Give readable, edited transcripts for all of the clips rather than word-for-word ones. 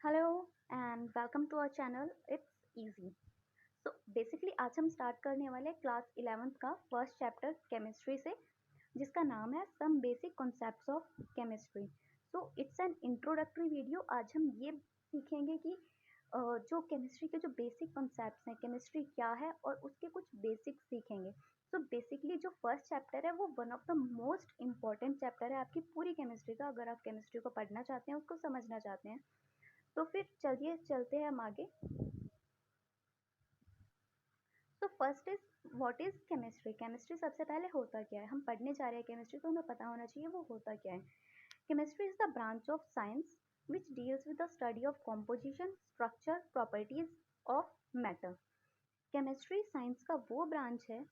Hello and welcome to our channel it's easy. So basically आज हम start करने वाले क्लास 11th का फर्स्ट चैप्टर केमिस्ट्री से, जिसका नाम है some basic concepts of chemistry. So it's an introductory video. आज हम ये सीखेंगे कि जो केमिस्ट्री के जो बेसिक कॉन्सेप्ट्स हैं, केमिस्ट्री क्या है और उसके कुछ बेसिक्स सीखेंगे। सो बेसिकली जो फर्स्ट चैप्टर है वो one of the most important chapter है आपकी पूरी केमिस्ट्री का। अगर आप केमिस्ट्री को पढ़ना चाहते हैं, उसको समझना चाहते हैं, तो फिर चलिए चलते हैं हम आगे। तो first is what is chemistry. Chemistry सबसे पहले होता क्या है, हम पढ़ने जा रहे हैं केमिस्ट्री तो हमें पता होना चाहिए वो होता क्या है। Chemistry is the branch of science which deals with the study of composition, structure, properties of matter. Chemistry science का वो ब्रांच है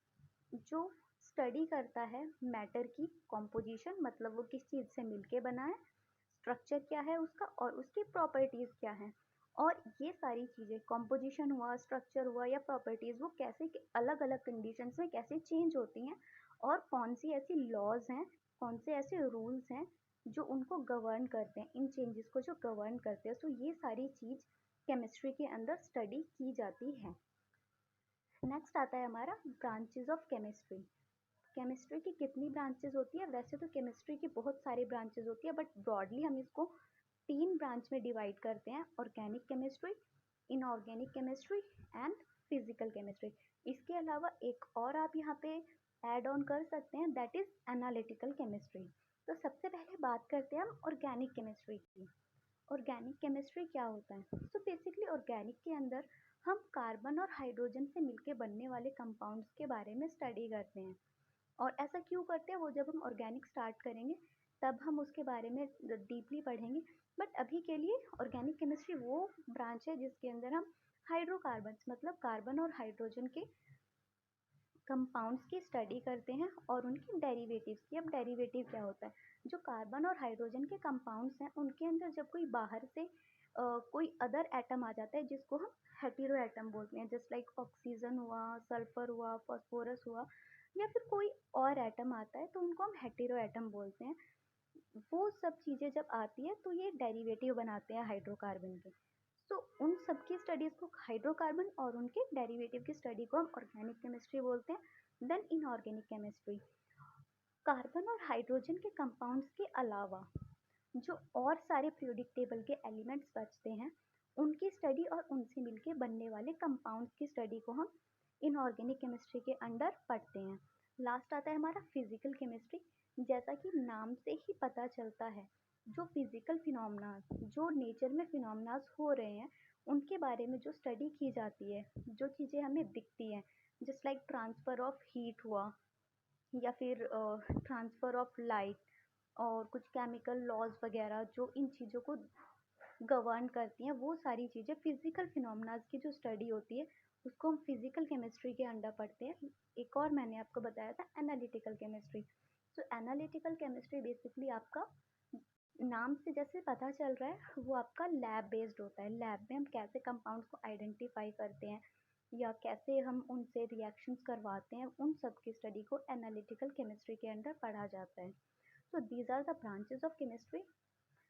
जो स्टडी करता है मैटर की कॉम्पोजिशन, मतलब वो किस चीज़ से मिलके बना है, स्ट्रक्चर क्या है उसका और उसकी प्रॉपर्टीज़ क्या हैं। और ये सारी चीज़ें, कॉम्पोजिशन हुआ, स्ट्रक्चर हुआ या प्रॉपर्टीज़, वो कैसे अलग अलग कंडीशंस में कैसे चेंज होती हैं और कौन सी ऐसी लॉज हैं, कौन से ऐसे रूल्स हैं जो उनको गवर्न करते हैं, इन चेंजेस को जो गवर्न करते हैं। सो ये सारी चीज़ केमिस्ट्री के अंदर स्टडी की जाती है। नेक्स्ट आता है हमारा ब्रांचेज ऑफ केमिस्ट्री। केमिस्ट्री की कितनी ब्रांचेज होती है? वैसे तो केमिस्ट्री की बहुत सारी ब्रांचेज होती है, बट ब्रॉडली हम इसको तीन ब्रांच में डिवाइड करते हैं: organic chemistry, inorganic chemistry and physical chemistry. इसके अलावा एक और आप यहाँ पे ऐड ऑन कर सकते हैं, दैट इज एनालिटिकल केमिस्ट्री। तो सबसे पहले बात करते हैं हम ऑर्गेनिक केमिस्ट्री की। ऑर्गेनिक केमिस्ट्री क्या होता है? सो बेसिकली ऑर्गेनिक के अंदर हम कार्बन और हाइड्रोजन से मिलके बनने वाले कंपाउंड्स के बारे में स्टडी करते हैं। और ऐसा क्यों करते हैं, वो जब हम ऑर्गेनिक स्टार्ट करेंगे तब हम उसके बारे में डीपली पढ़ेंगे। बट अभी के लिए ऑर्गेनिक केमिस्ट्री वो ब्रांच है जिसके अंदर हम हाइड्रोकार्बन्स, मतलब कार्बन और हाइड्रोजन के कंपाउंड्स की स्टडी करते हैं और उनकी डेरिवेटिव्स की। अब डेरिवेटिव क्या होता है? जो कार्बन और हाइड्रोजन के कंपाउंड्स हैं उनके अंदर जब कोई बाहर से कोई अदर एटम आ जाता है जिसको हम हेटेरो एटम बोलते हैं, जस्ट लाइक ऑक्सीजन हुआ, सल्फर हुआ, फॉस्फोरस हुआ, या फिर कोई और एटम आता है तो उनको हम हेटेरो एटम बोलते हैं। वो सब चीज़ें जब आती है तो ये डेरिवेटिव बनाते हैं हाइड्रोकार्बन के। तो उन सब की स्टडीज़ को, हाइड्रोकार्बन और उनके डेरिवेटिव की स्टडी को, हम ऑर्गेनिक केमिस्ट्री बोलते हैं। देन इनऑर्गेनिक केमिस्ट्री, कार्बन और हाइड्रोजन के कंपाउंड्स के अलावा जो और सारे पीरियोडिक टेबल के एलिमेंट्स बचते हैं उनकी स्टडी और उनसे मिलके बनने वाले कंपाउंड्स की स्टडी को हम इनऑर्गेनिक केमिस्ट्री के अंडर पढ़ते हैं। लास्ट आता है हमारा फिजिकल केमिस्ट्री। जैसा कि नाम से ही पता चलता है, जो फिजिकल फिनोमेना, जो नेचर में फिनोमेनास हो रहे हैं उनके बारे में जो स्टडी की जाती है, जो चीज़ें हमें दिखती हैं, just like transfer of heat हुआ, या फिर ट्रांसफ़र ऑफ लाइट, और कुछ केमिकल लॉज वगैरह जो इन चीज़ों को गवर्न करती हैं, वो सारी चीज़ें फिजिकल फिनोमेनाज की जो स्टडी होती है उसको हम फिजिकल केमिस्ट्री के अंडर पढ़ते हैं। एक और मैंने आपको बताया था एनालिटिकल केमिस्ट्री। तो एनालिटिकल केमिस्ट्री बेसिकली आपका नाम से जैसे पता चल रहा है वो आपका लैब बेस्ड होता है। लैब में हम कैसे कंपाउंड्स को आइडेंटिफाई करते हैं या कैसे हम उनसे रिएक्शंस करवाते हैं, उन सब की स्टडी को एनालिटिकल केमिस्ट्री के अंडर पढ़ा जाता है। So these are the branches of chemistry.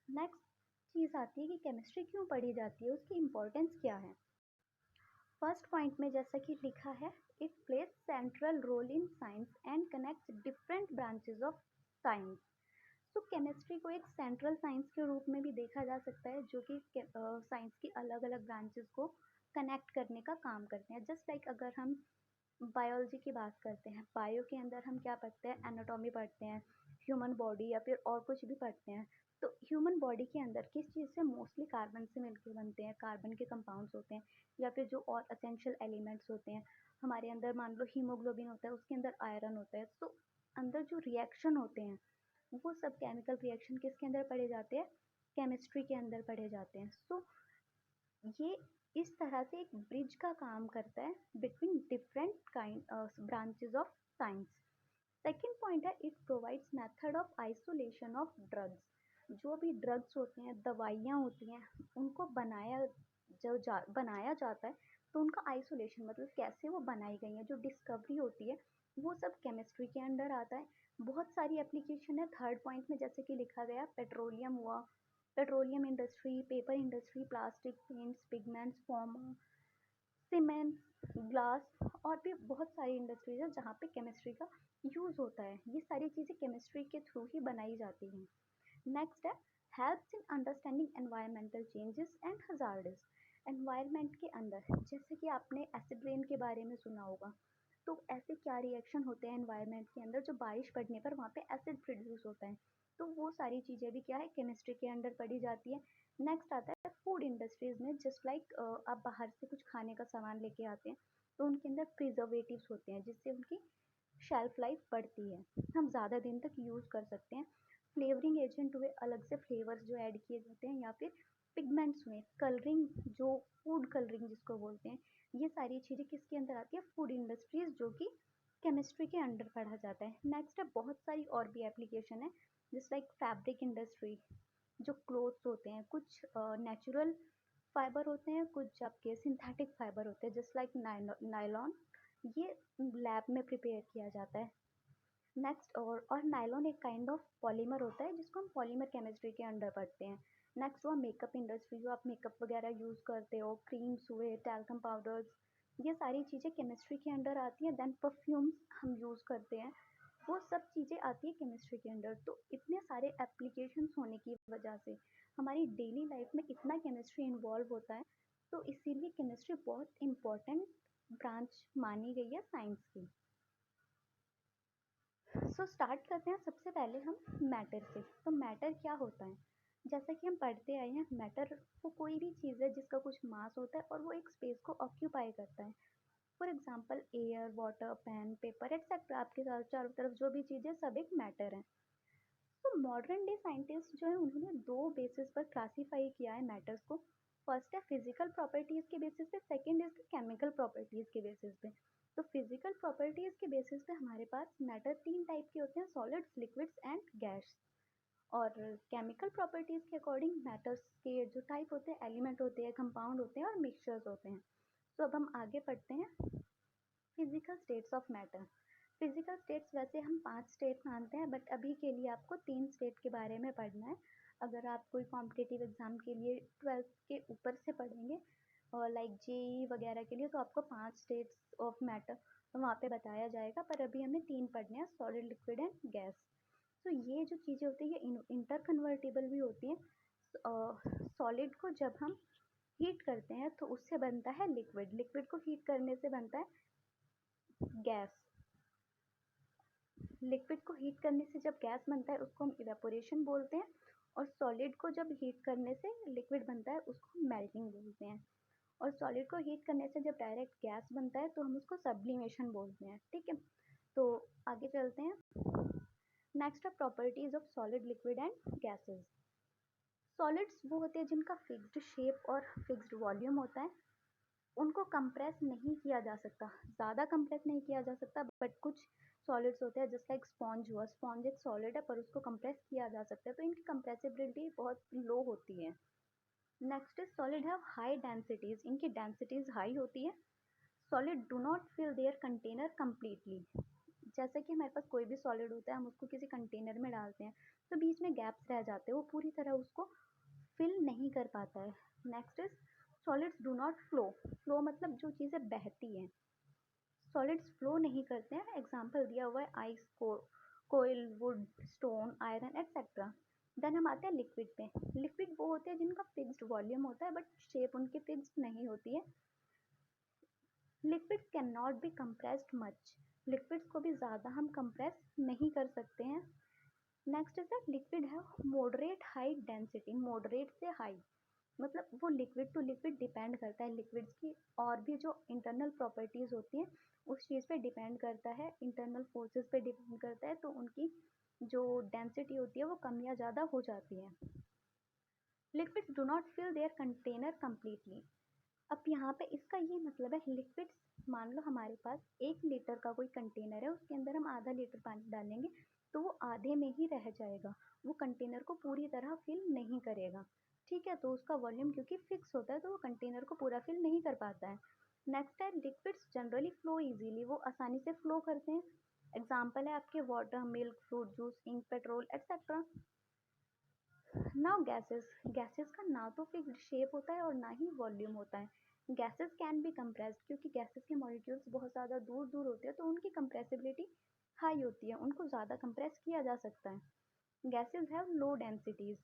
Next चीज़ आती है कि केमिस्ट्री क्यों पढ़ी जाती है, उसकी इम्पोर्टेंस क्या है। फर्स्ट पॉइंट में जैसा कि लिखा है, it place central role in science and connects different branches of science. तो केमिस्ट्री को एक सेंट्रल साइंस के रूप में भी देखा जा सकता है, जो कि साइंस की अलग अलग ब्रांचेस को कनेक्ट करने का काम करते हैं। जस्ट लाइक अगर हम बायोलॉजी की बात करते हैं, बायो के अंदर हम क्या पढ़ते हैं? एनाटॉमी पढ़ते हैं, ह्यूमन बॉडी या फिर और कुछ भी पढ़ते हैं। तो ह्यूमन बॉडी के अंदर किस चीज़ से? मोस्टली कार्बन से मिलकर बनते हैं, कार्बन के कंपाउंड्स होते हैं, या फिर जो और असेंशियल एलिमेंट्स होते हैं हमारे अंदर, मान लो हीमोग्लोबिन होता है, उसके अंदर आयरन होता है। तो अंदर जो रिएक्शन होते हैं वो सब केमिकल रिएक्शन किसके अंदर पढ़े जाते हैं? केमिस्ट्री के अंदर पढ़े जाते हैं। सो ये इस तरह से एक ब्रिज का काम करता है between different kind branches of science. Second point है, it provides method of isolation of drugs. जो भी ड्रग्स होते हैं, दवाइयाँ होती हैं, उनको बनाया जाता है तो उनका आइसोलेशन, मतलब कैसे वो बनाई गई हैं, जो डिस्कवरी होती है वो सब केमिस्ट्री के अंडर आता है। बहुत सारी एप्लीकेशन है। थर्ड पॉइंट में जैसे कि लिखा गया, पेट्रोलियम हुआ, petroleum industry, paper industry, plastic, paints, pigments, pharma, cement, glass और भी बहुत सारी इंडस्ट्रीज है जहाँ पे केमिस्ट्री का यूज़ होता है। ये सारी चीज़ें केमिस्ट्री के थ्रू ही बनाई जाती हैं। नेक्स्ट है helps in understanding environmental changes and hazards. Environment के अंदर जैसे कि आपने एसिड रेन के बारे में सुना होगा, तो ऐसे क्या रिएक्शन होते हैं एनवायरनमेंट के अंदर, जो बारिश पड़ने पर वहाँ पे एसिड प्रोड्यूस होता है, तो वो सारी चीज़ें भी क्या है केमिस्ट्री के अंडर पढ़ी जाती है। नेक्स्ट आता है फूड इंडस्ट्रीज में, जस्ट लाइक आप बाहर से कुछ खाने का सामान लेके आते हैं तो उनके अंदर प्रिजर्वेटिव्स होते हैं जिससे उनकी शेल्फ लाइफ बढ़ती है, हम ज़्यादा दिन तक यूज़ कर सकते हैं। फ्लेवरिंग एजेंट हुए, अलग से फ्लेवर्स जो ऐड किए जाते हैं, या फिर पिगमेंट्स हुए, कलरिंग, जो फूड कलरिंग जिसको बोलते हैं, ये सारी चीज़ें किसके अंदर आती है, फूड इंडस्ट्रीज, जो कि केमिस्ट्री के अंडर पढ़ा जाता है। नेक्स्ट है बहुत सारी और भी एप्लीकेशन है, जिस लाइक फैब्रिक इंडस्ट्री, जो क्लोथ्स होते हैं, कुछ नेचुरल फाइबर होते हैं, कुछ आपके सिंथेटिक फाइबर होते हैं जस्ट लाइक नायलॉन, ये लैब में प्रिपेयर किया जाता है। नेक्स्ट और नायलॉन एक काइंड ऑफ पॉलीमर होता है जिसको हम पॉलीमर केमिस्ट्री के अंडर पढ़ते हैं। नेक्स्ट हुआ मेकअप इंडस्ट्री, जो आप मेकअप वगैरह यूज़ करते हो, क्रीम्स हुए, टैल्कम पाउडर्स, ये सारी चीज़ें केमिस्ट्री के अंडर आती हैं। देन परफ्यूम्स हम यूज़ करते हैं, वो सब चीज़ें आती है केमिस्ट्री के अंडर। तो इतने सारे एप्लीकेशंस होने की वजह से हमारी डेली लाइफ में इतना केमिस्ट्री इन्वॉल्व होता है, तो इसीलिए केमिस्ट्री बहुत इम्पोर्टेंट ब्रांच मानी गई है साइंस की। सो स्टार्ट करते हैं सबसे पहले हम मैटर से। तो मैटर क्या होता है, जैसा कि हम पढ़ते आए हैं, मैटर वो कोई भी चीज़ है जिसका कुछ मास होता है और वो एक स्पेस को ऑक्यूपाई करता है। For example air, water, pen, paper etcetera, आपके चारों तरफ जो भी चीज़ें सब एक मैटर है। तो मॉडर्न डे साइंटिस्ट जो है उन्होंने दो बेसिस पर क्लासीफाई किया है मैटर्स को। फर्स्ट है फिजिकल प्रॉपर्टीज के बेसिस पे, सेकंड इज केमिकल प्रॉपर्टीज के बेसिस पे। तो फिजिकल प्रॉपर्टीज के बेसिस पे हमारे पास मैटर तीन टाइप के होते हैं, सॉलिड्स, लिक्विड्स एंड गैस। और केमिकल प्रॉपर्टीज के अकॉर्डिंग मैटर्स के जो टाइप होते हैं, एलिमेंट होते हैं, कंपाउंड होते हैं और मिक्सचर्स होते हैं। तो अब हम आगे पढ़ते हैं physical states of matter. Physical states वैसे हम 5 स्टेट मानते हैं, बट अभी के लिए आपको 3 स्टेट के बारे में पढ़ना है। अगर आप कोई कॉम्पिटिटिव एग्जाम के लिए 12th के ऊपर से पढ़ेंगे और लाइक जेई वगैरह के लिए, तो आपको 5 स्टेट्स ऑफ मैटर वहाँ पे बताया जाएगा, पर अभी हमें 3 पढ़ने हैं, सॉलिड, लिक्विड एंड गैस। तो ये जो चीज़ें होती है ये इंटर कन्वर्टेबल भी होती हैं। सॉलिड को जब हम हीट करते हैं तो उससे बनता है लिक्विड, लिक्विड को हीट करने से बनता है गैस, लिक्विड को हीट करने से जब गैस बनता है उसको हम इवेपोरेशन बोलते हैं, और सॉलिड को जब हीट करने से लिक्विड बनता है उसको हम मेल्टिंग बोलते हैं, और सॉलिड को हीट करने से जब डायरेक्ट गैस बनता है तो हम उसको सब्लिमेशन बोलते हैं। ठीक है, तो आगे चलते हैं। नेक्स्ट है properties of solid, liquid and gases. Solids वो होते हैं जिनका फिक्स्ड शेप और फिक्स्ड वॉल्यूम होता है, उनको कंप्रेस नहीं किया जा सकता, ज़्यादा कंप्रेस नहीं किया जा सकता, बट कुछ सॉलिड्स होते हैं जस्ट लाइक स्पॉन्ज हुआ, स्पॉन्ज एक सॉलिड है पर उसको कंप्रेस किया जा सकता है, तो इनकी कंप्रेसिबिलिटी बहुत लो होती है। Next is solid have high densities, इनकी डेंसिटीज हाई होती है। Solid do not fill their container completely, जैसे कि हमारे पास कोई भी सॉलिड होता है, हम उसको किसी कंटेनर में डालते हैं तो बीच में गैप्स रह जाते हैं, वो पूरी तरह उसको फिल नहीं कर पाता है। Next is solids do not flow, flow मतलब जो चीज़ें बहती हैं, सॉलिड्स फ्लो नहीं करते हैं। एग्जाम्पल दिया हुआ है ice, coal, wood, stone, iron etcetera. Then हम आते हैं लिक्विड पे। लिक्विड वो होते हैं जिनका फिक्स्ड वॉल्यूम होता है बट शेप उनकी फिक्स्ड नहीं होती है। Liquids can not B compressed much, liquids को भी ज़्यादा हम कंप्रेस नहीं कर सकते हैं। नेक्स्ट इज दैट लिक्विड है मॉडरेट हाई डेंसिटी, मॉडरेट से हाई मतलब वो लिक्विड टू लिक्विड डिपेंड करता है, लिक्विड्स की और भी जो इंटरनल प्रॉपर्टीज़ होती हैं उस चीज़ पे डिपेंड करता है, इंटरनल फोर्सेस पे डिपेंड करता है, तो उनकी जो डेंसिटी होती है वो कम या ज़्यादा हो जाती है। Liquids do not fill their container completely. अब यहाँ पे इसका ये मतलब है लिक्विड्स, मान लो हमारे पास 1 लीटर का कोई कंटेनर है, उसके अंदर हम आधा लीटर पानी डालेंगे तो वो आधे में ही रह जाएगा, वो कंटेनर को पूरी तरह फिल नहीं करेगा। ठीक है, तो उसका वॉल्यूम क्योंकि फिक्स होता है तो वो कंटेनर को पूरा फिल नहीं कर पाता है। नेक्स्ट है लिक्विड्स जनरली फ्लो इजीली, वो आसानी से फ्लो करते हैं। एग्जाम्पल है आपके water, milk, fruit juice, ink, petrol etcetera. Now gases, gases का ना तो फिक्स्ड शेप होता है और ना ही वॉल्यूम होता है। गैसेस कैन बी कंप्रेस्ड, क्योंकि गैसेस के मॉलिक्यूल्स बहुत ज़्यादा दूर दूर होते हैं तो उनकी कंप्रेसिबिलिटी हाई होती है, उनको ज़्यादा कंप्रेस किया जा सकता है। Gases have low densities,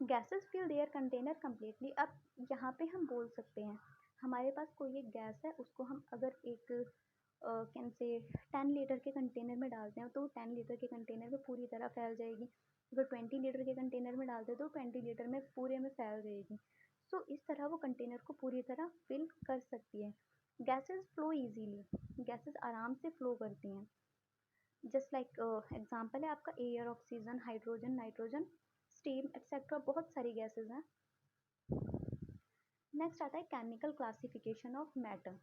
gases fill their container completely. अब यहाँ पे हम बोल सकते हैं हमारे पास कोई एक गैस है, उसको हम अगर एक कैन से 10 लीटर के कंटेनर में डालते हैं तो वो 10 लीटर के कंटेनर में पूरी तरह फैल जाएगी। अगर 20 लीटर के कंटेनर में डालते हैं तो 20 लीटर में पूरे में फैल जाएगी। सो इस तरह वो कंटेनर को पूरी तरह फिल कर सकती है। गैसेस फ्लो इजीली, गैसेस आराम से फ्लो करती हैं। जस्ट लाइक एग्जांपल है आपका air, oxygen, hydrogen, nitrogen, steam etcetera, बहुत सारी गैसेस हैं। नेक्स्ट आता है chemical classification of matter.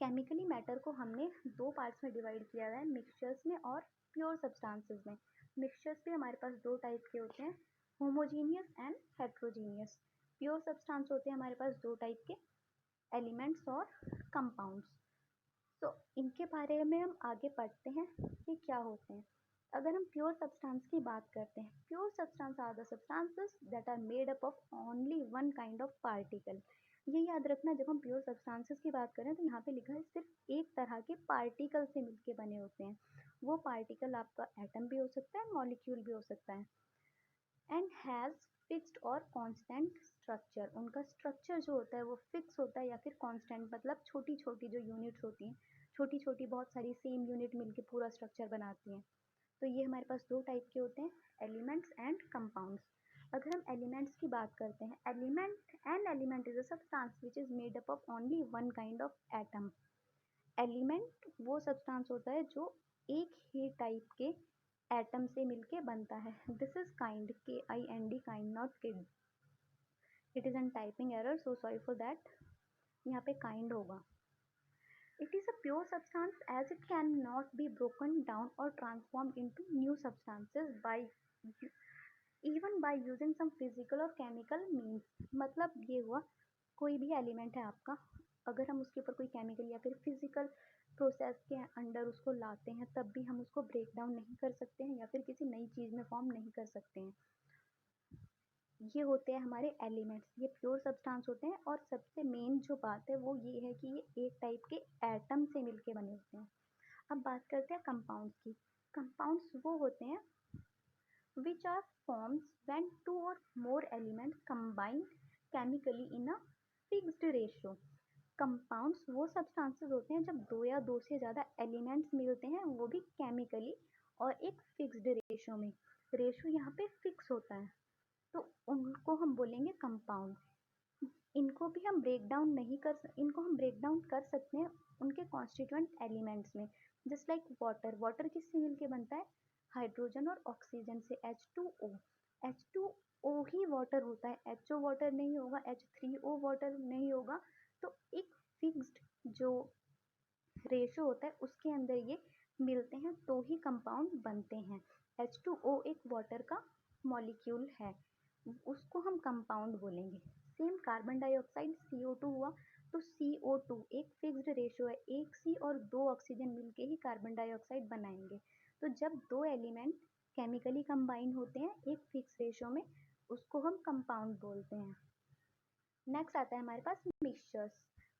Chemically matter को हमने दो पार्ट्स में डिवाइड किया है, मिक्सचर्स में और प्योर सब्सटेंसेस में। मिक्सचर्स भी हमारे पास दो टाइप के होते हैं, homogeneous and heterogeneous. Pure substance होते हैं हमारे पास दो टाइप के, एलिमेंट्स और कंपाउंड्स। तो इनके बारे में हम आगे पढ़ते हैं कि क्या होते हैं। अगर हम प्योर सब्सटेंस की बात करते हैं, pure substance are the substances that are made up of only one kind of particle. ये याद रखना, जब हम प्योर सब्सटेंसेस की बात करें तो यहाँ पे लिखा है सिर्फ एक तरह के पार्टिकल से मिलके बने होते हैं। वो पार्टिकल आपका एटम भी हो सकता है, मॉलिक्यूल भी हो सकता है। एंड हैज़ फिक्स्ड और कांस्टेंट स्ट्रक्चर, उनका स्ट्रक्चर जो होता है वो फिक्स होता है या फिर कांस्टेंट, मतलब छोटी छोटी जो यूनिट्स होती हैं, छोटी छोटी बहुत सारी सेम यूनिट मिलके पूरा स्ट्रक्चर बनाती हैं। तो ये हमारे पास दो टाइप के होते हैं, एलिमेंट्स एंड कंपाउंड्स। अगर हम एलिमेंट्स की बात करते हैं, element is a substance which is made up of only one kind of atom. Element वो सब्सटेंस होता है जो एक ही टाइप के एटम से मिलके बनता है। This is kind, KIND, kind, not kid. It is an typing error, so sorry for that. यहाँ पे काइंड होगा। It is a pure substance as it cannot be broken down or transformed into new substances by even by using some physical or chemical means। मतलब ये हुआ, कोई भी element है आपका, अगर हम उसके ऊपर कोई केमिकल या फिर फिजिकल प्रोसेस के अंडर उसको लाते हैं तब भी हम उसको ब्रेक डाउन नहीं कर सकते हैं या फिर किसी नई चीज़ में फॉर्म नहीं कर सकते हैं। ये होते हैं हमारे एलिमेंट्स, ये प्योर सब्सटेंस होते हैं। और सबसे मेन जो बात है वो ये है कि ये एक टाइप के एटम से मिलके बने होते हैं। अब बात करते हैं कंपाउंड्स की। कंपाउंड्स वो होते हैं which are forms when two or more elements combine chemically in a fixed ratio। Compounds वो सब्सटेंसेस होते हैं जब दो या दो से ज़्यादा एलिमेंट्स मिलते हैं, वो भी केमिकली और एक फिक्स्ड रेशो में। रेशो यहाँ पे फिक्स होता है तो उनको हम बोलेंगे कंपाउंड। इनको हम ब्रेक डाउन कर सकते हैं उनके कॉन्स्टिट्यूएंट एलिमेंट्स में। जस्ट लाइक वाटर, वाटर किससे मिलके बनता है, हाइड्रोजन और ऑक्सीजन से, H2O। H2O ही वाटर होता है, HO वाटर नहीं होगा, H3O वाटर नहीं होगा। तो एक फिक्स्ड जो रेशो होता है उसके अंदर ये मिलते हैं तो ही कंपाउंड बनते हैं। H2O एक वाटर का मॉलिक्यूल है, उसको हम कंपाउंड बोलेंगे। सेम कार्बन डाइऑक्साइड CO2 हुआ, तो CO2 एक फिक्स्ड रेशो है, एक C और दो ऑक्सीजन मिलके ही कार्बन डाइऑक्साइड बनाएंगे। तो जब दो एलिमेंट केमिकली कंबाइन होते हैं एक फिक्स रेशो में, उसको हम कंपाउंड बोलते हैं। नेक्स्ट आता है हमारे पास मिक्सचर्स।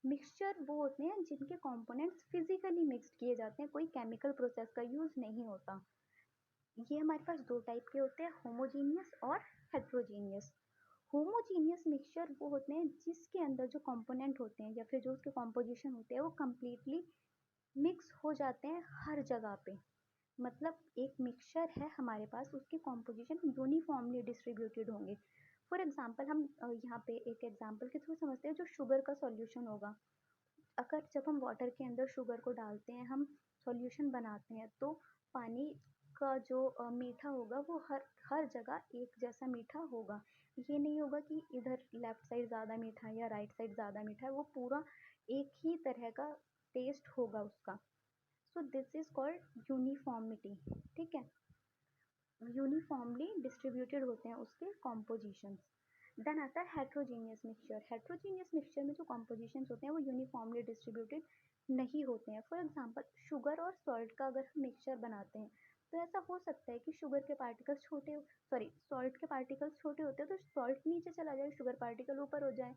मिक्सचर वो होते हैं जिनके कंपोनेंट्स फिजिकली मिक्स किए जाते हैं, कोई केमिकल प्रोसेस का यूज नहीं होता। ये हमारे पास दो टाइप के होते हैं, होमोजीनियस और हेट्रोजीनियस। होमोजीनियस मिक्सचर वो होते हैं जिसके अंदर जो कंपोनेंट होते हैं या फिर जो उसके कॉम्पोजिशन होते हैं वो कम्प्लीटली मिक्स हो जाते हैं हर जगह पे। मतलब एक मिक्सचर है हमारे पास, उसके कॉम्पोजिशन यूनिफॉर्मली डिस्ट्रीब्यूटेड होंगे। फॉर एग्जाम्पल हम यहाँ पे एक एग्जाम्पल के थ्रू समझते हैं, जो शुगर का सॉल्यूशन होगा, अगर जब हम वाटर के अंदर शुगर को डालते हैं, हम सॉल्यूशन बनाते हैं, तो पानी का जो मीठा होगा वो हर हर जगह एक जैसा मीठा होगा। ये नहीं होगा कि इधर लेफ्ट साइड ज़्यादा मीठा है या राइट साइड ज़्यादा मीठा है, वो पूरा एक ही तरह का टेस्ट होगा उसका। So this is called uniformity. ठीक है, यूनिफॉर्मली डिस्ट्रीब्यूटेड होते हैं उसके कॉम्पोजिशंस। देन आता है हेट्रोजीनियस मिक्सचर। हेट्रोजीनियस मिक्सचर में जो कॉम्पोजिशंस होते हैं वो यूनिफॉर्मली डिस्ट्रीब्यूटेड नहीं होते हैं। फॉर एग्जांपल शुगर और सॉल्ट का अगर हम मिक्सचर बनाते हैं तो ऐसा हो सकता है कि शुगर के पार्टिकल्स छोटे, सॉरी सॉल्ट के पार्टिकल्स छोटे होते हैं तो सॉल्ट नीचे चला जाए, शुगर पार्टिकल ऊपर हो जाए।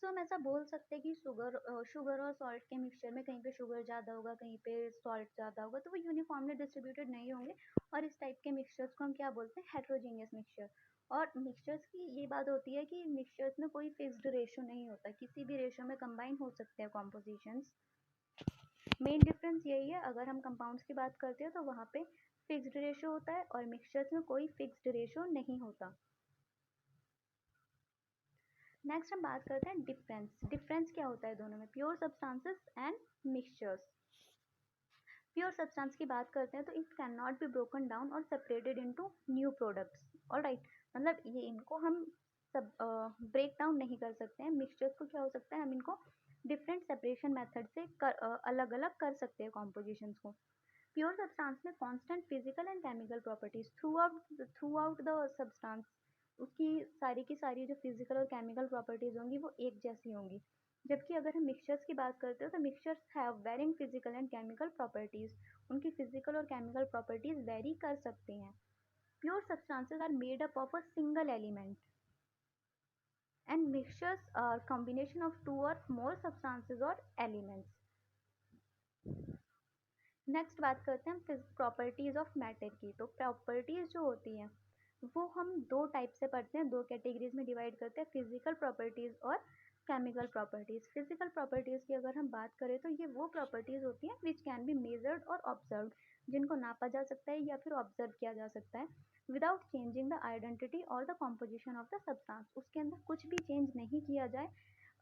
सो हम ऐसा बोल सकते हैं कि शुगर और सॉल्ट के मिक्सचर में कहीं पे शुगर ज़्यादा होगा, कहीं पे सॉल्ट ज़्यादा होगा, तो वो यूनिफॉर्मली डिस्ट्रीब्यूटेड नहीं होंगे। और इस टाइप के मिक्सचर्स को हम क्या बोलते हैं, हेट्रोजीनियस मिक्सचर। और मिक्सचर्स की ये बात होती है कि मिक्सचर्स में कोई फिक्स्ड रेशो नहीं होता, किसी भी रेशो में कंबाइन हो सकते हैं कॉम्पोजिशंस। मेन डिफरेंस यही है, अगर हम कंपाउंड्स की बात करते हैं तो वहाँ पे फिक्स्ड रेशो होता है और मिक्सचर्स में कोई फिक्स्ड रेशो नहीं होता। नेक्स्ट हम बात करते हैं डिफरेंस। डिफरेंस क्या होता है दोनों में, pure substances and mixtures. Pure substance की बात करते हैं तो it can not be broken down और separated into new products. Alright, मतलब ये इनको हम सब ब्रेक डाउन नहीं कर सकते हैं। मिक्सचर्स को क्या हो सकता है, हम इनको डिफरेंट सेपरेशन मेथड से अलग अलग कर सकते हैं कॉम्पोजिशंस को। प्योर सब्सटेंस में constant physical and chemical properties through out the substance, उसकी सारी की सारी जो फिजिकल और केमिकल प्रॉपर्टीज होंगी वो एक जैसी होंगी। जबकि अगर हम मिक्सचर्स की बात करते हो तो mixtures have varying physical and chemical properties, उनकी फिजिकल और केमिकल प्रॉपर्टीज वेरी कर सकते हैं। Pure substances are made up of a single element and mixtures are combination of two or more substances or elements. Next बात करते हैं हम properties of matter की। तो प्रॉपर्टीज जो होती हैं वो हम दो टाइप से पढ़ते हैं, दो कैटेगरीज में डिवाइड करते हैं, फिजिकल प्रॉपर्टीज और केमिकल प्रॉपर्टीज। फिजिकल प्रॉपर्टीज की अगर हम बात करें तो ये वो प्रॉपर्टीज होती हैं विच कैन बी मेजर्ड और ऑब्जर्व, जिनको नापा जा सकता है या फिर ऑब्जर्व किया जा सकता है विदाउट चेंजिंग द आइडेंटिटी और the composition of the substance. उसके अंदर कुछ भी चेंज नहीं किया जाए,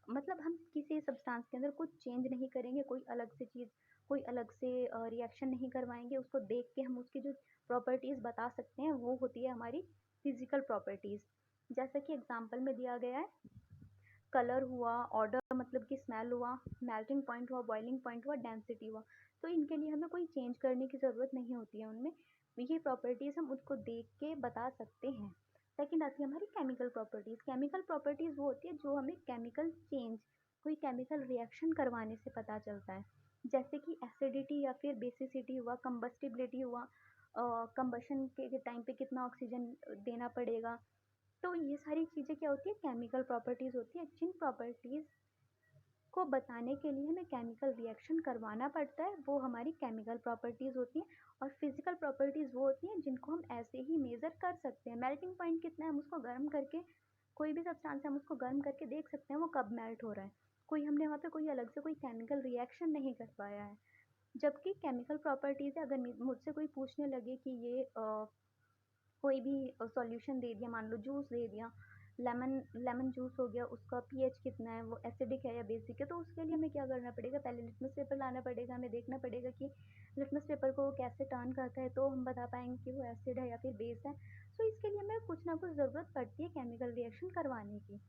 मतलब हम किसी सब्सटेंस के अंदर कुछ चेंज नहीं करेंगे, कोई अलग से चीज़, कोई अलग से रिएक्शन नहीं करवाएंगे, उसको देख के हम उसकी जो प्रॉपर्टीज़ बता सकते हैं वो होती है हमारी फिजिकल प्रॉपर्टीज़। जैसा कि एग्जांपल में दिया गया है, कलर हुआ, ऑर्डर मतलब कि स्मेल हुआ, मेल्टिंग पॉइंट हुआ, बॉइलिंग पॉइंट हुआ, डेंसिटी हुआ। तो इनके लिए हमें कोई चेंज करने की ज़रूरत नहीं होती है उनमें, ये प्रॉपर्टीज़ हम उसको देख के बता सकते हैं। सेकंड आती है हमारी केमिकल प्रॉपर्टीज़। केमिकल प्रॉपर्टीज़ वो होती है जो हमें केमिकल चेंज, कोई केमिकल रिएक्शन करवाने से पता चलता है। जैसे कि एसिडिटी या फिर बेसिसिटी हुआ, कंबस्टिबिलिटी हुआ, कंबशन के टाइम पे कितना ऑक्सीजन देना पड़ेगा। तो ये सारी चीज़ें क्या होती है, केमिकल प्रॉपर्टीज़ होती है, जिन प्रॉपर्टीज़ को बताने के लिए हमें केमिकल रिएक्शन करवाना पड़ता है वो हमारी केमिकल प्रॉपर्टीज़ होती हैं। और फिजिकल प्रॉपर्टीज़ वो होती हैं जिनको हम ऐसे ही मेज़र कर सकते हैं। मेल्टिंग पॉइंट कितना है, हम उसको गर्म करके, कोई भी सब्सटेंस हम उसको गर्म करके देख सकते हैं वो कब मेल्ट हो रहा है, कोई हमने वहाँ पे कोई अलग से कोई केमिकल रिएक्शन नहीं करवाया है। जबकि केमिकल प्रॉपर्टीज़ है, अगर मुझसे कोई पूछने लगे कि ये कोई भी सॉल्यूशन दे दिया, मान लो जूस दे दिया, लेमन लेमन जूस हो गया, उसका पीएच कितना है, वो एसिडिक है या बेसिक है, तो उसके लिए हमें क्या करना पड़ेगा, पहले लिटमस पेपर लाना पड़ेगा, हमें देखना पड़ेगा कि लिटमस पेपर को कैसे टर्न करता है, तो हम बता पाएंगे कि वो एसिड है या फिर बेस है। तो इसके लिए हमें कुछ ना कुछ ज़रूरत पड़ती है केमिकल रिएक्शन करवाने की।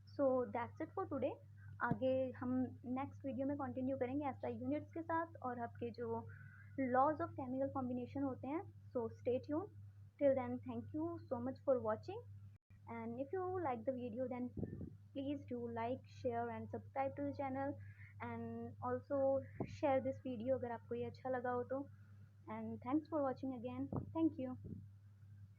So that's it for today. आगे हम नेक्स्ट वीडियो में कंटिन्यू करेंगे ऐसा यूनिट्स के साथ और आपके जो लॉज ऑफ केमिकल कॉम्बिनेशन होते हैं। So stay tuned. Till then thank you so much for watching, and if you like the video then please do like, share and subscribe to the channel, and also share this video अगर आपको ये अच्छा लगा हो तो। and thanks for watching again, thank you।